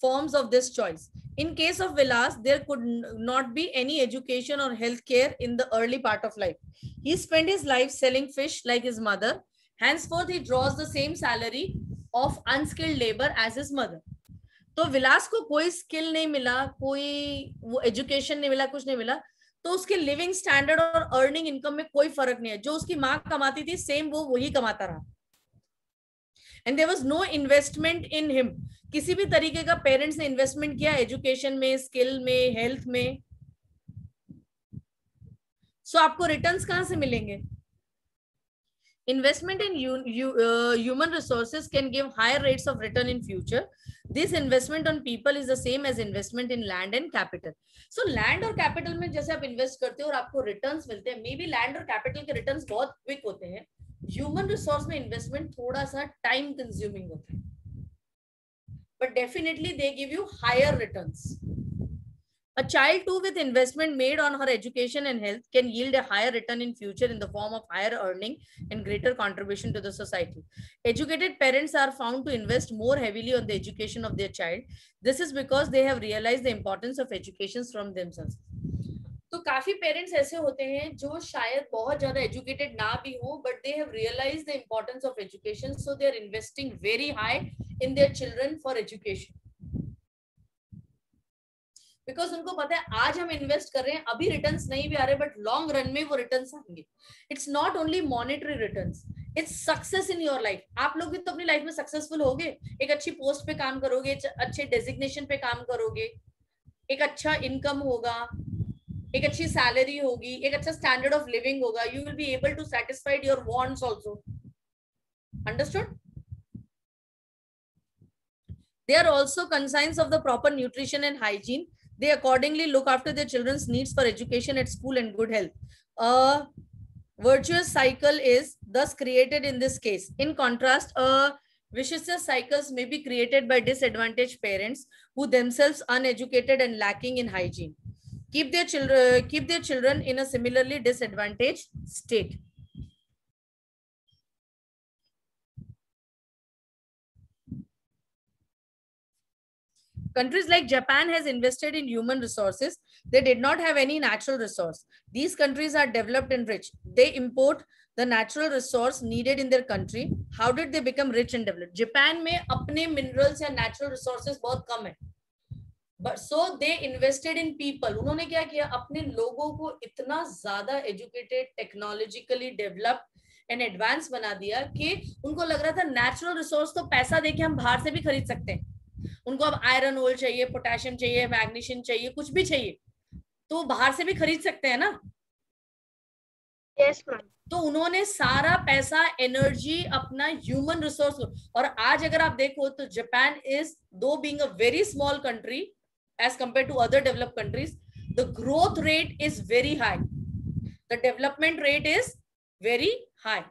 [SPEAKER 1] forms of this choice. In case of Vilas, there could not be any education or healthcare in the early part of life. He spent his life selling fish like his mother. Henceforth, he draws the same salary of unskilled labor as his mother. तो विलास को कोई स्किल नहीं मिला, कोई वो एजुकेशन नहीं मिला, कुछ नहीं मिला, तो उसके लिविंग स्टैंडर्ड और अर्निंग इनकम में कोई फर्क नहीं है। जो उसकी माँ कमाती थी सेम वो वही कमाता रहा। And there was no investment in him. किसी भी तरीके का पेरेंट्स ने इन्वेस्टमेंट किया एजुकेशन में, स्किल में, हेल्थ में, सो आपको रिटर्न्स कहां से मिलेंगे? Investment in human resources can give higher rates of return in future. This investment on people is the same as investment in land and capital. So land और capital में जैसे आप इन्वेस्ट करते हो और आपको रिटर्न्स मिलते हैं, मे बी लैंड और कैपिटल के रिटर्न्स बहुत क्विक होते हैं, ह्यूमन रिसोर्स में इन्वेस्टमेंट थोड़ा सा टाइम कंज्यूमिंग होता है, but definitely they give you hire returns. A child too with investment made on her education and health can yield a higher return in future in the form of higher earning and greater contribution to the society. Educated parents are found to invest more heavily on the education of their child. This is because they have realized the importance of education from themselves. तो काफी पेरेंट्स ऐसे होते हैं जो शायद बहुत ज्यादा एजुकेटेड ना भी हो, but they have realised the importance of education, so they are investing very high in their children for education, because उनको पता है आज हम इन्वेस्ट कर रहे हैं, अभी रिटर्न्स नहीं भी आ रहे, बट लॉन्ग रन में वो रिटर्न्स आएंगे। It's not only monetary returns, its success in your life. आप लोग भी तो अपनी लाइफ में सक्सेसफुल होगे, एक अच्छी पोस्ट पे काम करोगे, अच्छे डेजिग्नेशन पे काम करोगे, एक अच्छा इनकम होगा, एक अच्छी सैलरी होगी, एक अच्छा स्टैंडर्ड ऑफ लिविंग होगा, you will be able to satisfied your wants also. Understood? They are also conscious of the proper nutrition and hygiene. They accordingly look after their children's needs for education at school and good health. A virtuous cycle is thus created in this case. In contrast, vicious cycles may be created by disadvantaged parents who themselves uneducated and lacking in hygiene. Keep their children in a similarly disadvantaged state. Countries like Japan has invested in human resources. They did not have any natural resource. These countries are developed and rich. They import the natural resource needed in their country. How did they become rich and developed? Japan में अपने minerals या natural resources बहुत कम है. But so they invested in people. उन्होंने क्या किया? अपने लोगों को इतना ज़्यादा educated, technologically developed and advanced बना दिया कि उनको लग रहा था natural resource तो पैसा देके हम बाहर से भी खरीद सकते हैं. उनको अब आयरन ओर चाहिए, पोटेशियम चाहिए, मैग्नीशियम चाहिए, कुछ भी चाहिए तो बाहर से भी खरीद सकते हैं ना।
[SPEAKER 5] Yes, ma'am.
[SPEAKER 1] तो उन्होंने सारा पैसा, एनर्जी अपना ह्यूमन रिसोर्स, और आज अगर आप देखो तो Japan is, though being a very small country as compare to other developed countries, the growth rate is very high, the development rate is very high.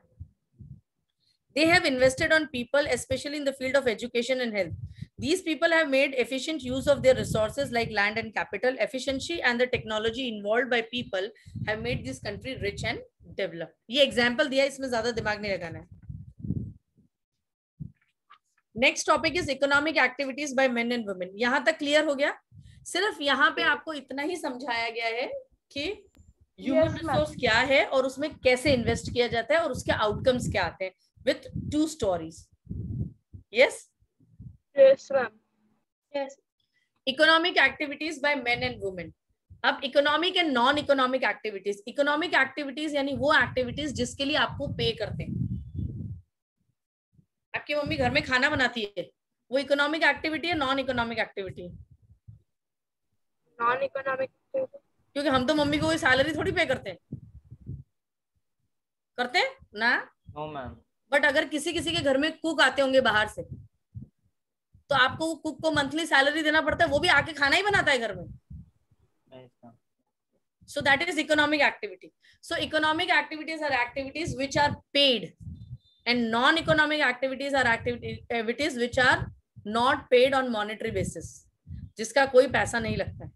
[SPEAKER 1] They have invested on people, especially in the field of education and health. These people have made efficient use of their resources like land and capital. Efficiency and the technology involved by people have made this country rich and developed. ये example दिया, इसमें ज्यादा दिमाग नहीं लगाना है. Next topic is economic activities by men and women. यहाँ तक clear हो गया? सिर्फ यहाँ पे आपको इतना ही समझाया गया है कि ह्यूमन रिसोर्स क्या है और उसमें कैसे इन्वेस्ट किया जाता है और उसके आउटकम्स क्या आते हैं, with 2 stories. Yes
[SPEAKER 5] Yes, ma'am.
[SPEAKER 6] Yes.
[SPEAKER 1] Economic activities by men and women. अब economic and non economic activities. Economic activities यानी वो एक्टिविटीज जिसके लिए आपको पे करते हैं. आपकी मम्मी घर में खाना बनाती है, वो इकोनॉमिक एक्टिविटी है, नॉन इकोनॉमिक एक्टिविटी?
[SPEAKER 5] Non-economic.
[SPEAKER 1] क्योंकि हम तो मम्मी को कोई सैलरी थोड़ी पे करते हैं, करते हैं ना?
[SPEAKER 3] No ma'am.
[SPEAKER 1] बट अगर किसी किसी के घर में कुक आते होंगे बाहर से, तो आपको कुक को मंथली सैलरी देना पड़ता है, वो भी आके खाना ही बनाता है घर में. So that is economic activity. So economic activities are activities which are paid, and non-economic activities are activities which are not paid on monetary basis, जिसका कोई पैसा नहीं लगता है.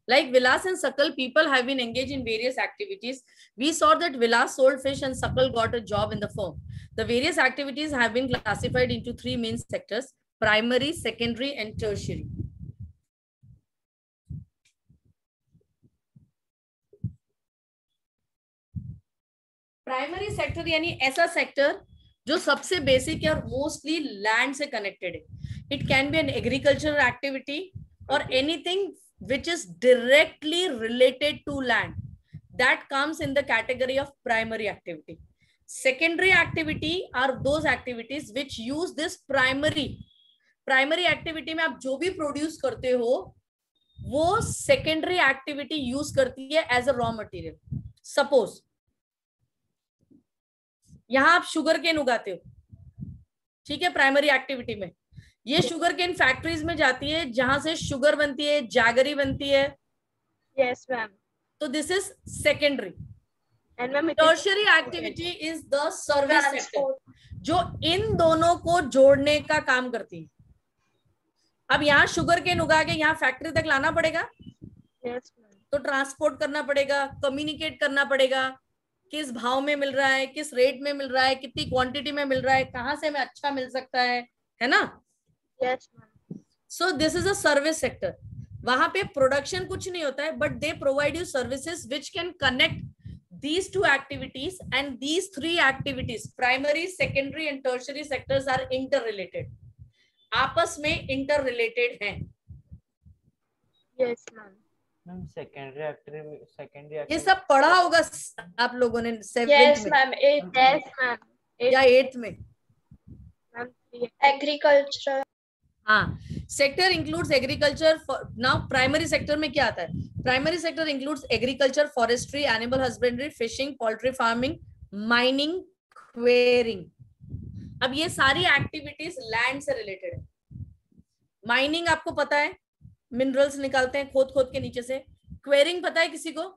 [SPEAKER 1] Like Vilas and Sakal, people have been engaged in various activities. We saw that Vilas sold fish and Sakal got a job in the firm. The various activities have been classified into 3 main sectors: primary, secondary, and tertiary. Primary sector यानी ऐसा सेक्टर जो सबसे बेसिक है और मोस्टली लैंड से कनेक्टेड है. It can be an agricultural activity और anything which is directly related to land, that comes in the category of primary activity. Secondary activity are those activities which use this primary activity में आप जो भी प्रोड्यूस करते हो वो secondary activity यूज करती है as a raw material. Suppose यहां आप शुगर केन उगाते हो, ठीक है, प्राइमरी एक्टिविटी में. ये शुगर केन फैक्ट्रीज में जाती है जहां से शुगर बनती है, जैगरी बनती है.
[SPEAKER 5] Yes, ma'am.
[SPEAKER 1] तो this is secondary.
[SPEAKER 5] And ma'am,
[SPEAKER 1] tertiary activity is the service sector, जो इन दोनों को जोड़ने का काम करती है. अब यहाँ शुगर केन उगा के यहाँ फैक्ट्री तक लाना पड़ेगा.
[SPEAKER 5] Yes, ma'am.
[SPEAKER 1] तो ट्रांसपोर्ट करना पड़ेगा, कम्युनिकेट करना पड़ेगा, किस भाव में मिल रहा है, किस रेट में मिल रहा है, कितनी क्वांटिटी में मिल रहा है, कहाँ से हमें अच्छा मिल सकता है ना?
[SPEAKER 5] Yes, ma'am.
[SPEAKER 1] So this is a service sector. वहां पे प्रोडक्शन कुछ नहीं होता है, but they provide you services which can connect these 2 activities, and these 3 activities, primary, secondary and tertiary sectors, are interrelated. आपस में interrelated हैं.
[SPEAKER 5] Yes, ma'am.
[SPEAKER 3] मैम सेकेंडरी
[SPEAKER 1] ये सब पढ़ा होगा आप लोगों ने 7th
[SPEAKER 6] Yes,
[SPEAKER 1] में
[SPEAKER 6] ma'am.
[SPEAKER 5] Yes, ma'am.
[SPEAKER 1] या 8th में.
[SPEAKER 5] Ma'am,
[SPEAKER 6] Agriculture.
[SPEAKER 1] हाँ, sector includes agriculture. Now primary sector में क्या आता है? Primary sector includes agriculture, forestry, animal husbandry, fishing, poultry farming, mining, quarrying. अब ये सारी एक्टिविटीज लैंड से रिलेटेड है. माइनिंग आपको पता है, मिनरल्स निकालते हैं खोद खोद के नीचे से. क्वेरिंग पता है किसी को?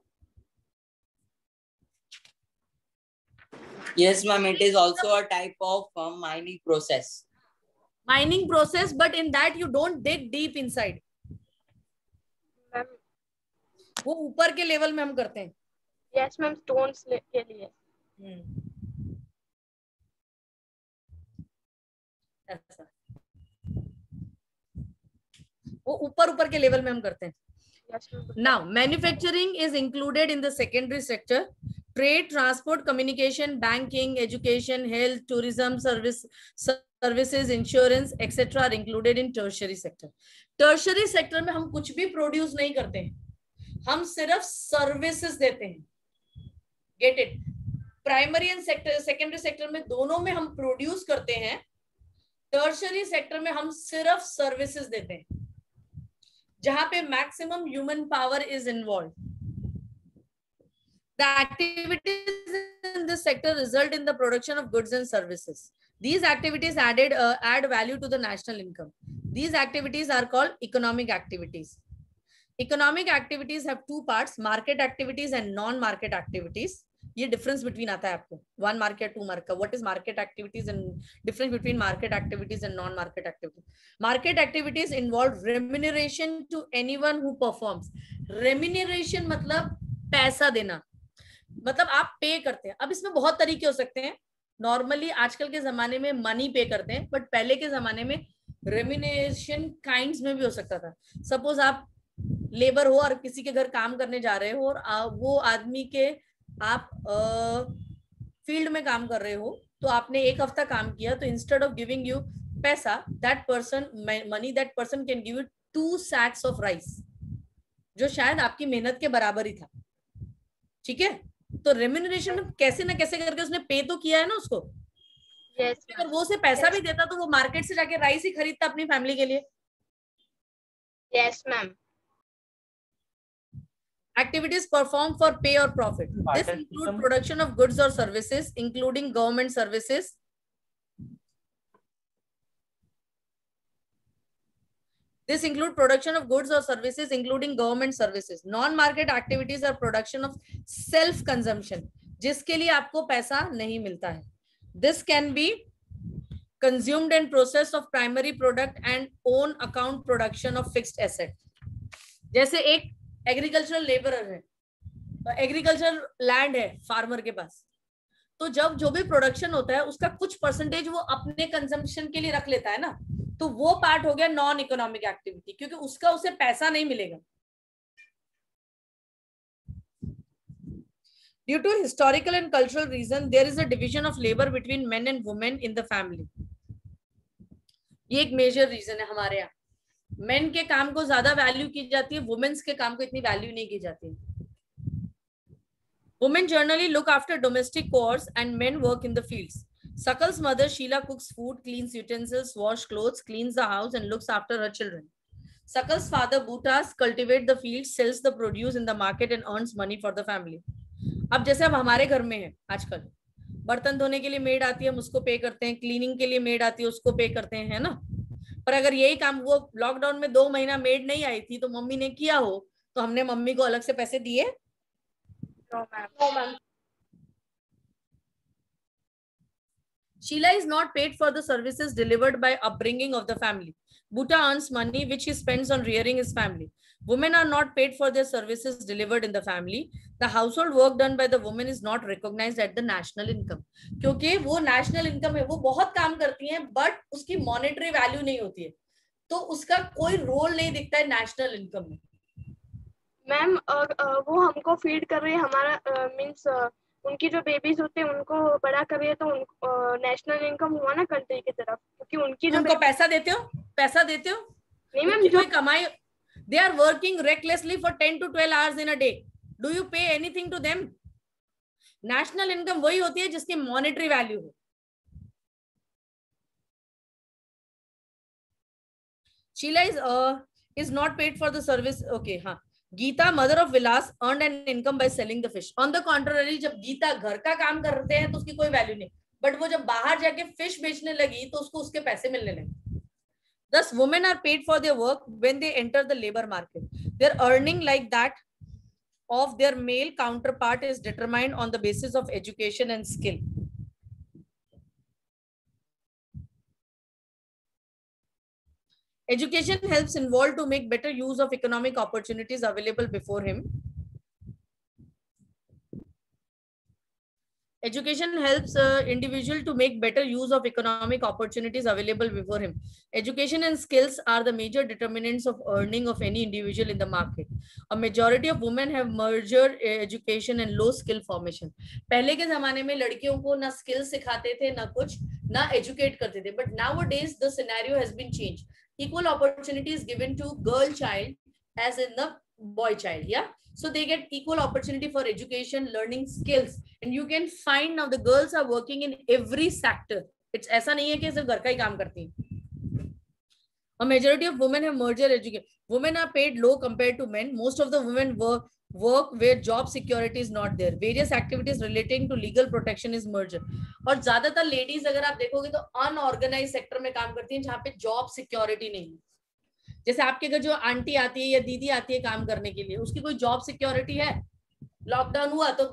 [SPEAKER 7] Yes, ma'am. It is also a type of mining process.
[SPEAKER 1] Mining process, but in that you don't dig deep inside.
[SPEAKER 5] ma'am.
[SPEAKER 1] वो ऊपर के लेवल में हम करते हैं.
[SPEAKER 5] Yes, ma'am. Stones के लिए.
[SPEAKER 1] ऐसा वो ऊपर के लेवल में हम करते हैं.
[SPEAKER 5] Yes, ma'am.
[SPEAKER 1] Now, manufacturing is included in the secondary sector. Trade, transport, communication, banking, education, health, tourism, services, insurance, etc. are included in tertiary sector. Tertiary sector में हम कुछ भी प्रोड्यूस नहीं करते हैं, हम सिर्फ सर्विसेज देते हैं. Get it? Primary and sector, secondary sector में दोनों में हम प्रोड्यूस करते हैं, टर्शरी सेक्टर में हम सिर्फ सर्विसेज देते हैं, जहां पे maximum human power is involve. The activities in this sector result in the production of goods and services. These activities add value to the national income. These activities are called economic activities. Economic activities have two parts, market activities and non-market activities. ये difference between आता है आपको, one market, two market. What is market activities and difference between market activities and non-market activities? Market activities involve remuneration to anyone who performs. Remuneration मतलब पैसा देना, मतलब आप पे करते हैं. अब इसमें बहुत तरीके हो सकते हैं. नॉर्मली आजकल के जमाने में मनी पे करते हैं, बट पहले के जमाने में रेम्यूनरेशन काइंड्स में भी हो सकता था. सपोज आप लेबर हो और किसी के घर काम करने जा रहे हो और वो आदमी के आप फील्ड में काम कर रहे हो, तो आपने एक हफ्ता काम किया, तो इंस्टेड ऑफ गिविंग यू पैसा, that person money, that person can give you 2 sacks of rice, जो शायद आपकी मेहनत के बराबर ही था. ठीक है, तो रेम्यूनरेशन कैसे ना कैसे करके उसने पे तो किया है ना उसको.
[SPEAKER 5] Yes.
[SPEAKER 1] अगर वो उसे पैसा भी देता तो वो मार्केट से जाके राइस ही खरीदता अपनी फैमिली के लिए.
[SPEAKER 5] Yes, ma'am.
[SPEAKER 1] Activities performed for pay or profit. This includes production of goods or services, including government services. This includes production of goods or services, including government services. Non-market activities are production of self-consumption, जिसके लिए आपको पैसा नहीं मिलता है. This can be consumed and process of primary product and own account production of fixed asset. जैसे एक एग्रीकल्चरल लेबरर है, एग्रीकल्चर लैंड है फार्मर के पास, तो जब जो भी प्रोडक्शन होता है उसका कुछ परसेंटेज वो अपने कंजम्पशन के लिए रख लेता है ना, तो वो पार्ट हो गया नॉन इकोनॉमिक एक्टिविटी, क्योंकि उसका उसे पैसा नहीं मिलेगा. Due to historical and cultural reason, there is a division of labor between men and women in the family. ये एक मेजर रीजन है हमारे यहाँ. मेन के काम को ज्यादा वैल्यू की जाती है, वुमेन्स के काम को इतनी वैल्यू नहीं की जाती. Women generally look after domestic chores and men work in the fields. Sakal's mother Sheila cooks food, cleans utensils, washes clothes, cleans the house and looks after her children. Sakal's father Bhutas cultivates the fields, sells the produce in the market and earns money for the family. अब जैसे अब हमारे घर में है आजकल, बर्तन धोने के लिए मेड आती है, हम उसको पे करते हैं, क्लीनिंग के लिए मेड आती है, उसको पे करते हैं, है ना. पर अगर यही काम वो लॉकडाउन में 2 महीना मेड नहीं आई थी तो मम्मी ने किया हो, तो हमने मम्मी को अलग से पैसे दिए?
[SPEAKER 5] No, ma'am. No, ma'am.
[SPEAKER 1] Sheila is not paid for the services delivered by upbringing of the family. Bhuta earns money which he spends on rearing his family. Women are not paid for their services delivered in the family. The household work done by the woman is not recognized at the national income. क्योंकि वो national income है, वो बहुत काम करती हैं, but उसकी monetary value नहीं होती है, तो उसका कोई रोल नहीं दिखता है national income में.
[SPEAKER 5] मैम वो हमको फीड कर रही है, हमारा मींस उनकी जो बेबीज होते हैं उनको बड़ा कर रही है, तो नेशनल इनकम हुआ ना कंट्री की तरफ, क्योंकि उनकी जो
[SPEAKER 1] उनको पैसा देते हो, पैसा देते हो?
[SPEAKER 5] नहीं मैम, जो
[SPEAKER 1] कमाई, they are working recklessly for 10 to 12 hours in a day. Do you pay anything to them? National income वही होती है जिसकी monetary value हो. Sheila is not paid for the service. Okay, हाँ. Geeta mother of Vilas earned an income by selling the fish. On the contrary, जब गीता घर का काम करते हैं तो उसकी कोई वैल्यू नहीं, बट वो जब बाहर जाके फिश बेचने लगी तो उसको उसके पैसे मिलने लगे. Thus, women are paid for their work when they enter the labor market. Their earning like that of their male counterpart is determined on the basis of education and skill. Education helps involved to make better use of economic opportunities available before him. Education helps individual to make better use of economic opportunities available before him. Education and skills are the major determinants of earning of any individual in the market. A majority of women have measured education and low skill formation. पहले के जमाने में लड़कियों को ना skill सिखाते थे, ना कुछ, ना educate करते थे. But nowadays the scenario has been changed. Equal opportunity is given to girl child as in the boy child. Yeah. So they get equal opportunity for education, learning skills, and you can find now the girls are working in every sector it's ऐसा नहीं है कि सिर्फ घर का ही काम करती हैं. A majority of women have merger education. Women are paid low compared to men. Most of the women work where job security is not there. Various activities relating to legal protection is merger. और ज्यादातर लेडीज अगर आप देखोगे तो अनऑर्गेनाइज सेक्टर में काम करती हैं जहाँ पे जॉब सिक्योरिटी नहीं है. जैसे आपके घर जो आंटी आती है या दीदी आती है काम करने के लिए, उसकी कोई जॉब सिक्योरिटी है? लॉकडाउन हुआ तो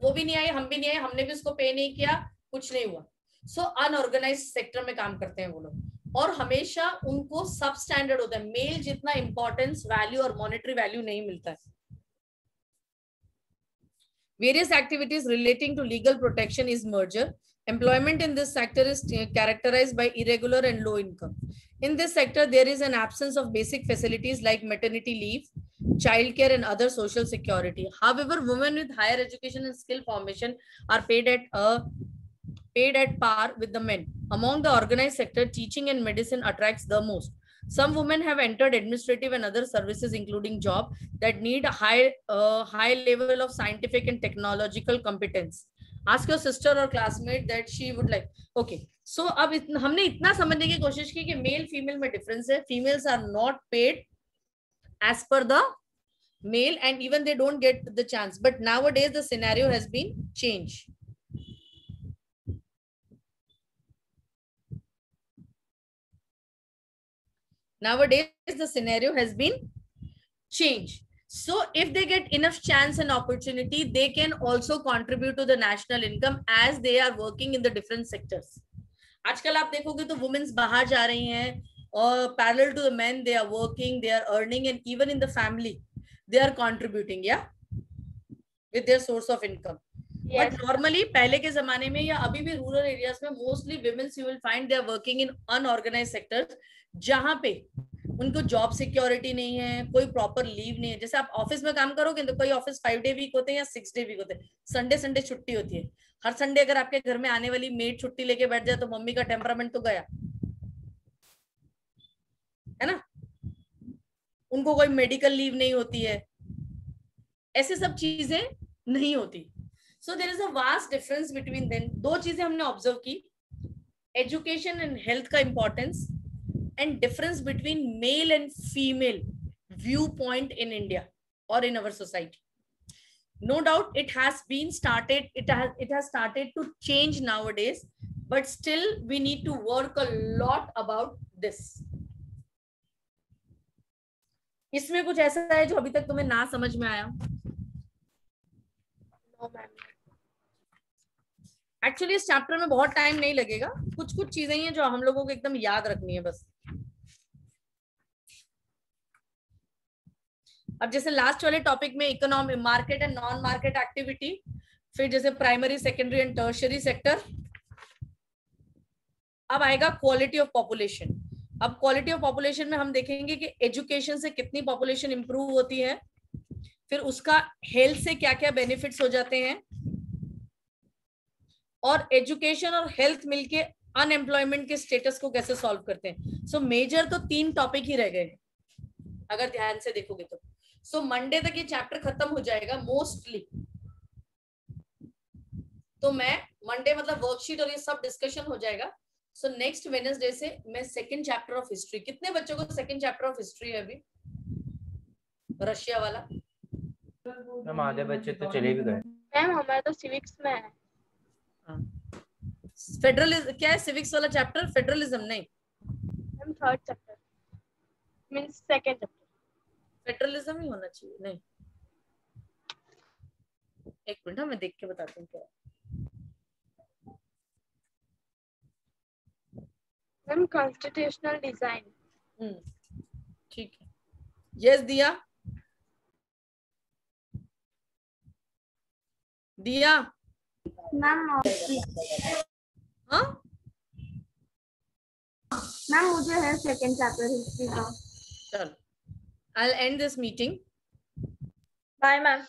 [SPEAKER 1] वो भी नहीं आई, हम भी नहीं आए, हमने भी उसको पे नहीं किया, कुछ नहीं हुआ. सो अनऑर्गेनाइज सेक्टर में काम करते हैं वो लोग, और हमेशा उनको सब स्टैंडर्ड होता है. मेल जितना इंपॉर्टेंस, वैल्यू और मॉनेटरी वैल्यू नहीं मिलता है. Various activities relating to legal protection is merger. Employment in this sector is characterized by irregular and low income. In this sector, there is an absence of basic facilities like maternity leave, childcare, and other social security. However, women with higher education and skill formation are paid at par with the men. Among the organized sector, teaching and medicine attracts the most. Some women have entered administrative and other services, including job that need a high level of scientific and technological competence. Ask your sister or classmate that she would like. Okay, so अब हमने इतना समझने की कोशिश की कि मेल फीमेल में डिफरेंस है. Females are not paid as per the male, and even they don't get the chance. But nowadays the scenario has been changed. Nowadays, the scenario has been changed. So if they get enough chance and opportunity, they can also contribute to the national income as they are working in the different sectors. आजकल आप देखोगे तो women's बाहर जा रही हैं, और parallel to the men, they are working, they are earning, and even in the family, they are contributing, yeah, with their source of income. Yes. But normally पहले के जमाने में या अभी भी रूरल एरियाज में mostly women you will find they are working in unorganized sectors, जहां पे उनको जॉब सिक्योरिटी नहीं है, कोई प्रॉपर लीव नहीं है. जैसे आप ऑफिस में काम करोगे तो कोई ऑफिस 5 डे वीक होते हैं या 6 डे वीक होते हैं. संडे छुट्टी होती है. हर संडे अगर आपके घर में आने वाली मेड छुट्टी लेके बैठ जाए तो मम्मी का टेम्परामेंट तो गया है ना. उनको कोई मेडिकल लीव नहीं होती है, ऐसे सब चीजें नहीं होती. So there is a vast difference between them. दो चीजें हमने ऑब्जर्व की, एजुकेशन एंड हेल्थ का importance, and difference between male and female viewpoint in India or in our society. No doubt it has been started, it has started to change nowadays, but still we need to work a lot about this. इसमें कुछ ऐसा है जो अभी तक तुम्हें ना समझ में आया?
[SPEAKER 5] No, ma'am.
[SPEAKER 1] एक्चुअली इस चैप्टर में बहुत टाइम नहीं लगेगा, कुछ चीजें हैं जो हम लोगों को एकदम याद रखनी है बस. अब जैसे लास्ट वाले टॉपिक में economy, market and non market activity, फिर जैसे primary, secondary and tertiary sector. अब आएगा क्वालिटी ऑफ पॉपुलेशन. अब क्वालिटी ऑफ पॉपुलेशन में हम देखेंगे कि एजुकेशन से कितनी पॉपुलेशन इंप्रूव होती है, फिर उसका हेल्थ से क्या क्या बेनिफिट्स हो जाते हैं, और एजुकेशन और हेल्थ मिलके अनएम्प्लॉयमेंट के स्टेटस को कैसे सॉल्व करते हैं. सो मेजर तो 3 टॉपिक ही रह गए अगर ध्यान से देखोगे तो. सो मंडे तक ये चैप्टर खत्म हो जाएगा मोस्टली. तो मैं मंडे मतलब वर्कशीट और ये सब डिस्कशन हो जाएगा. सो नेक्स्ट वेडनेसडे से मैं सेकंड चैप्टर ऑफ हिस्ट्री. कितने बच्चों को सेकंड चैप्टर ऑफ हिस्ट्री है अभी? रशिया वाला
[SPEAKER 3] हम आधे बच्चे तो चले भी गए.
[SPEAKER 5] मैम हमारा तो सिविक्स में है.
[SPEAKER 1] फेडरलिज्म क्या है? सिविक्स वाला चैप्टर फेडरलिज्म नहीं,
[SPEAKER 5] ma'am third chapter means second chapter.
[SPEAKER 1] Federalism ही होना चाहिए. नहीं, एक मिनट, मैं देख के बताती हूँ क्या.
[SPEAKER 5] Ma'am constitutional design.
[SPEAKER 1] ठीक है. यस दिया, दिया
[SPEAKER 2] मैम
[SPEAKER 1] हाँ
[SPEAKER 2] मैम मुझे है सेकंड चैप्टर हिस्ट्री का.
[SPEAKER 1] चलो, I'll end this meeting.
[SPEAKER 6] Bye, ma'am.